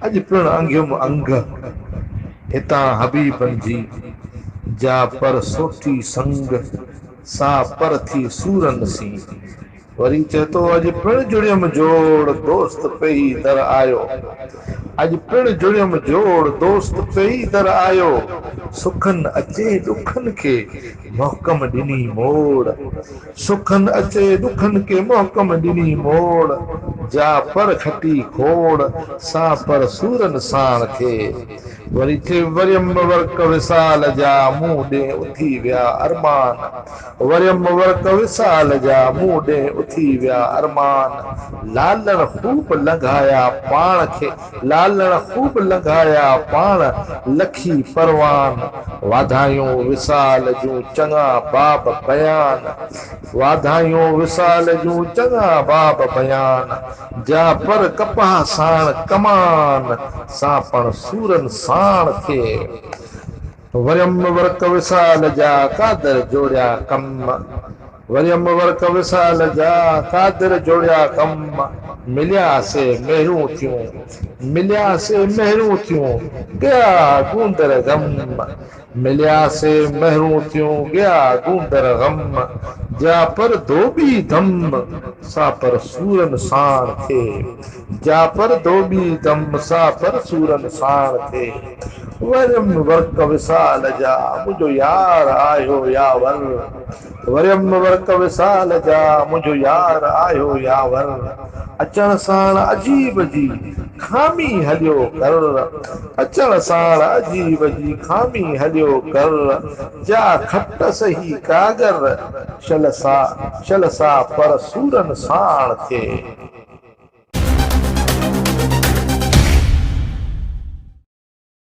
अज पिण अंगियुम अंग हिता हबीबन जी जा पर सोठी संग सा पर थी सूरन सी। वरी चए थो अॼु पिण जुड़ियम जोड़ दोस्त पई दर आयो। अॼु पिण जुड़ियम जोड़ दोस्त पई दर आयो। सुखन अचे दुखन के मोहकम ॾिनी मोड़। सुखन अचे दुखन के मोहकम ॾिनी मोड़। जा पर खटी खोड़ सा पर सूरन साण थे। वरी थे वरियम वर्क विसाल जा मुंह ॾे उथी विया अरमान। वरियम वर्क विसाल जा मुंह ॾे उथी विया अरमान। लालण खूब लंघाया पाण खे लालण खूब लंघाया पाण लखी परवान। वाधायूं विसाल जूं चङा बाब बयान। वाधायूं विसाल जूं चङा बाब बयान। जा पर कपह साण कमान सा पण सूरन साण थे। वरियम वर्क विसाल जा कादर जोड़िया कम। वरियम वर्क विसाल जा कादर जोड़िया कम। मिलिया से मेहरूं थियूं मिलिया से मेहरूं थियूं गया गूंदर गम। मिलिया से मेहरूं थियूं गया गूंदर गम। जा पर धोबी धम सा पर सूरन साण थे। जा पर धोबी धम सा पर सूरन साण थे। वरियम वर्क विसाल जा मुंहिंजो यार आयो यावर। वरियम वर्क विसाल जा मुंहिंजो यार आयो यावर। अचण साण अजीब जी खामी हलियो कर। अचण साण अजीब जी खामी हलियो कर। जा खट सही कागर शल सा पर सूरन साण थे।